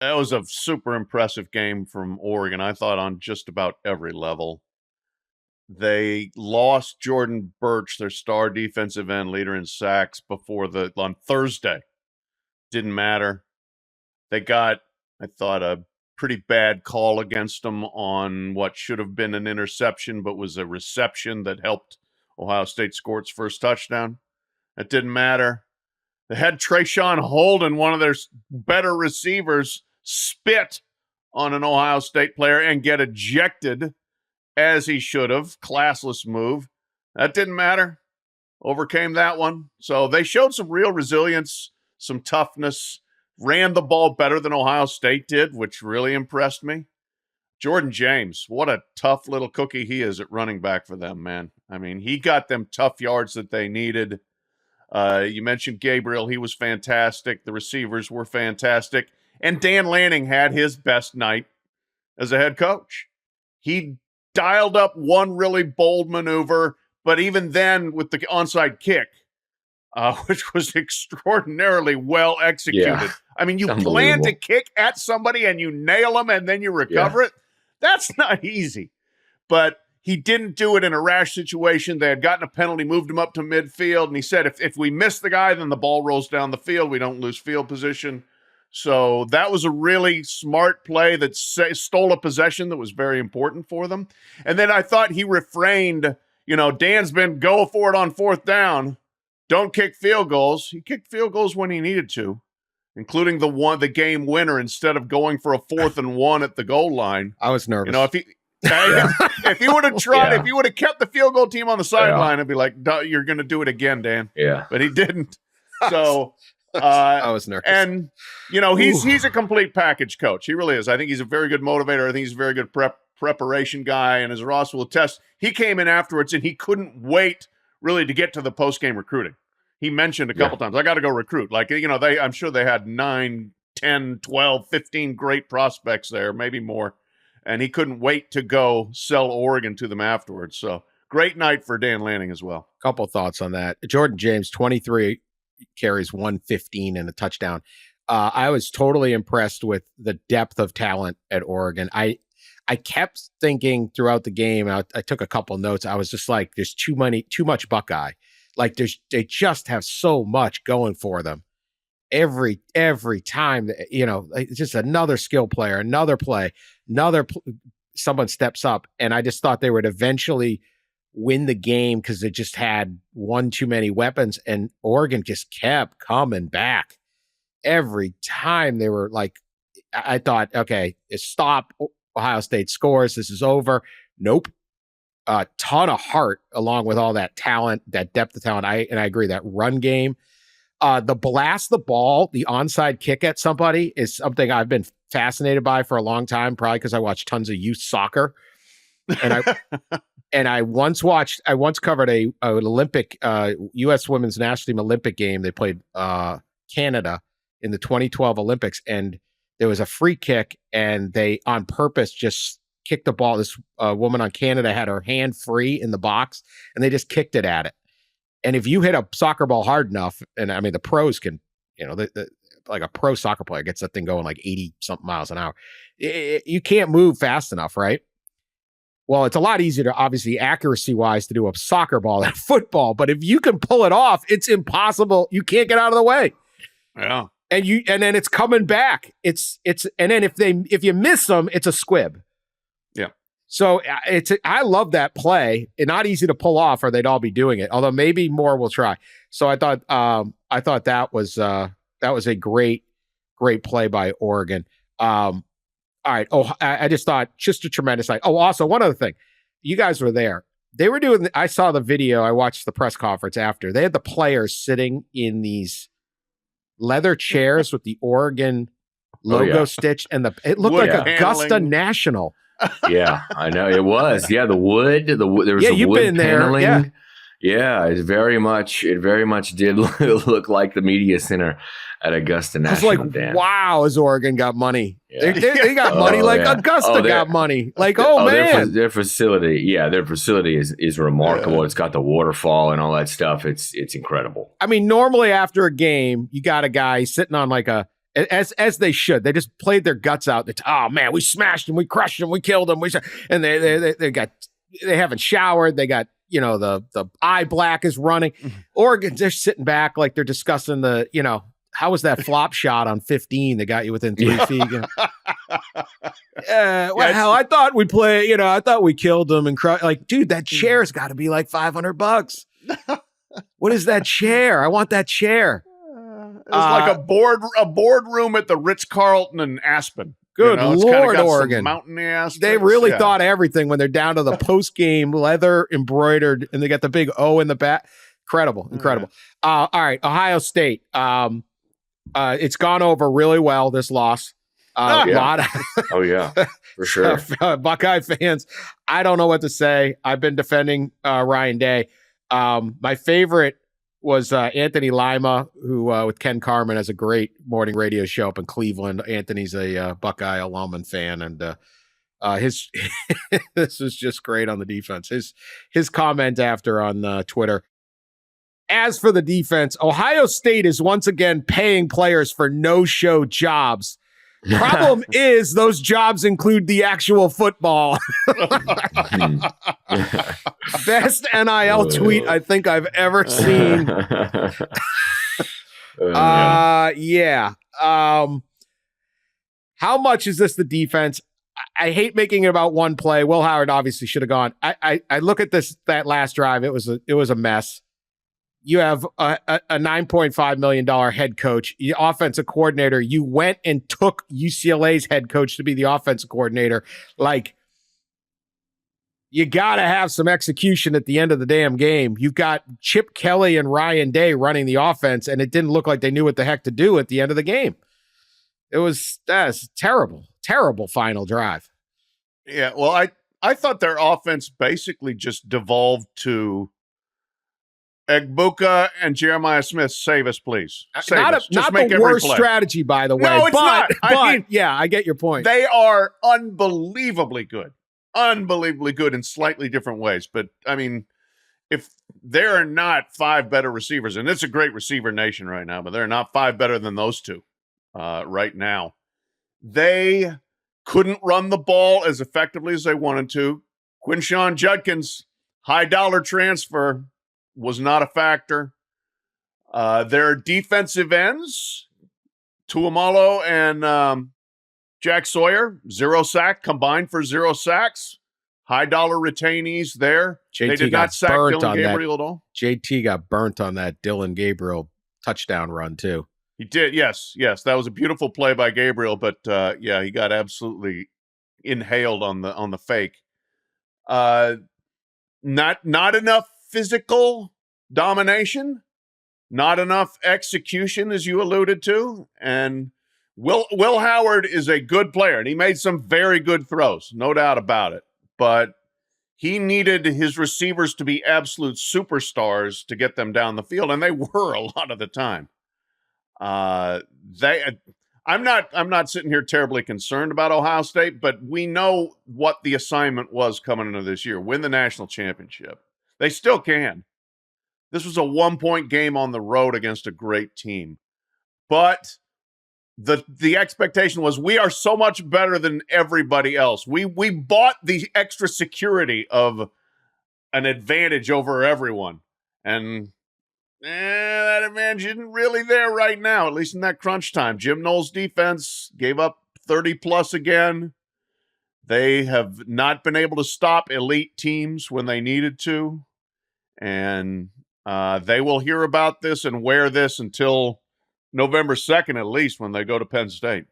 That was a super impressive game from Oregon, I thought, on just about every level. They lost Jordan Birch, their star defensive end leader in sacks, on Thursday. Didn't matter. They got, I thought, a pretty bad call against them on what should have been an interception, but was a reception that helped Ohio State score its first touchdown. It didn't matter. They had Trayshawn Holden, one of their better receivers, spit on an Ohio State player and get ejected as he should have. Classless move. That didn't matter. Overcame that one. So they showed some real resilience, some toughness, ran the ball better than Ohio State did, which really impressed me. Jordan James, what a tough little cookie he is at running back for them, man. I mean, he got them tough yards that they needed. You mentioned Gabriel. He was fantastic. The receivers were fantastic. And Dan Lanning had his best night as a head coach. He dialed up one really bold maneuver, but even then with the onside kick, which was extraordinarily well executed. Yeah, I mean, you plan to kick at somebody and you nail them and then you recover it. That's not easy. But he didn't do it in a rash situation. They had gotten a penalty, moved him up to midfield, and he said, if we miss the guy, then the ball rolls down the field. We don't lose field position. So that was a really smart play that stole a possession that was very important for them. And then I thought he refrained, Dan's been go for it on fourth down. Don't kick field goals. He kicked field goals when he needed to, including the game winner instead of going for a 4th and 1 at the goal line. I was nervous. If he would have tried, if he would have kept the field goal team on the sideline, I'd be like, you're going to do it again, Dan. Yeah. But he didn't. So I was nervous. And, he's a complete package coach. He really is. I think he's a very good motivator. I think he's a very good preparation guy. And as Ross will attest, he came in afterwards and he couldn't wait really to get to the post-game recruiting. He mentioned a couple times, I got to go recruit. I'm sure they had 9, 10, 12, 15 great prospects there, maybe more. And he couldn't wait to go sell Oregon to them afterwards. So great night for Dan Lanning as well. Couple thoughts on that. Jordan James, 23 carries, 115 and a touchdown. I was totally impressed with the depth of talent at Oregon. I kept thinking throughout the game, I took a couple notes. I was just like, there's too much Buckeye. Like they just have so much going for them. Every time, it's just another skill player, another play, someone steps up. And I just thought they would eventually win the game because they just had one too many weapons. And Oregon just kept coming back. Every time they were like, I thought, okay, stop. Ohio State scores. This is over. Nope. A ton of heart along with all that talent, that depth of talent. I agree that run game. The blast the ball, the onside kick at somebody is something I've been fascinated by for a long time, probably because I watch tons of youth soccer. And I once covered a Olympic U.S. women's national team Olympic game. They played Canada in the 2012 Olympics, and there was a free kick, and they on purpose just kicked the ball. This woman on Canada had her hand free in the box, and they just kicked it at it. And if you hit a soccer ball hard enough, and I mean, the pros can, like a pro soccer player gets that thing going like 80 something miles an hour. You can't move fast enough, right? Well, it's a lot easier to obviously accuracy wise to do a soccer ball than football. But if you can pull it off, it's impossible. You can't get out of the way. Yeah. And then it's coming back. And then if you miss them, it's a squib. Yeah. So I love that play. It's not easy to pull off, or they'd all be doing it. Although maybe more will try. So I thought that was a great play by Oregon. All right. Oh, I just thought just a tremendous night. Oh, also one other thing, you guys were there. They were doing. I saw the video. I watched the press conference after. They had the players sitting in these leather chairs with the Oregon logo stitched, and it looked like Augusta National. Yeah, I know it was. Yeah, the wood. There was the you've wood been paneling. There. Yeah, it very much did look like the media center at Augusta National. I was like, wow, has Oregon got money? Yeah. They got money like Augusta got money. Like, man. Their facility is remarkable. Yeah. It's got the waterfall and all that stuff. It's incredible. I mean, normally after a game, you got a guy sitting on like as they should. They just played their guts out. Oh man, we smashed them, we crushed them, we killed them. And they haven't showered. They got, the eye black is running. Oregon, they're sitting back like they're discussing how was that flop shot on 15 that got you within 3 feet? Well, I thought we play, I thought we killed them and like, dude, that chair's got to be like $500. What is that chair? I want that chair. It's like a boardroom at the Ritz-Carlton in Aspen. Good Lord, Oregon. Mountainy aspects. They really thought everything when they're down to the post-game leather embroidered, and they got the big O in the back. Incredible. All right, Ohio State. It's gone over really well, this loss. Lot of for sure. Buckeye fans, I don't know what to say. I've been defending Ryan Day. My favorite was Anthony Lima, who with Ken Carmen has a great morning radio show up in Cleveland. Anthony's a Buckeye alum and fan, and his this was just great on the defense. His comment after on Twitter. As for the defense, Ohio State is once again paying players for no-show jobs. Problem is, those jobs include the actual football. Best NIL tweet I think I've ever seen. Yeah. How much is this the defense? I hate making it about one play. Will Howard obviously should have gone. I look at that last drive. It was a mess. You have a $9.5 million head coach, offensive coordinator. You went and took UCLA's head coach to be the offensive coordinator. Like, you got to have some execution at the end of the damn game. You've got Chip Kelly and Ryan Day running the offense, and it didn't look like they knew what the heck to do at the end of the game. That's terrible, terrible final drive. Yeah, well, I thought their offense basically just devolved to Egbuka and Jeremiah Smith, save us, please. Not the worst strategy, by the way. No, it's not. I mean, yeah, I get your point. They are unbelievably good in slightly different ways. But, I mean, if there are not 5 better receivers, and it's a great receiver nation right now, but there are not 5 better than those 2 right now. They couldn't run the ball as effectively as they wanted to. Quinshon Judkins, $high transfer, was not a factor. Their defensive ends, Tuamalo and Jack Sawyer, 0 sack, combined for 0 sacks. $high retainees there. They did not sack Dillon Gabriel at all. JT got burnt on that Dillon Gabriel touchdown run, too. He did, yes. That was a beautiful play by Gabriel, but he got absolutely inhaled on the fake. Not enough physical domination, not enough execution, as you alluded to. And Will Howard is a good player, and he made some very good throws, no doubt about it. But he needed his receivers to be absolute superstars to get them down the field, and they were a lot of the time. I'm not sitting here terribly concerned about Ohio State, but we know what the assignment was coming into this year: win the national championship. They still can. This was a 1-point game on the road against a great team. But the expectation was, we are so much better than everybody else. We bought the extra security of an advantage over everyone. And that advantage isn't really there right now, at least in that crunch time. Jim Knowles' defense gave up 30-plus again. They have not been able to stop elite teams when they needed to. And they will hear about this and wear this until November 2nd, at least, when they go to Penn State.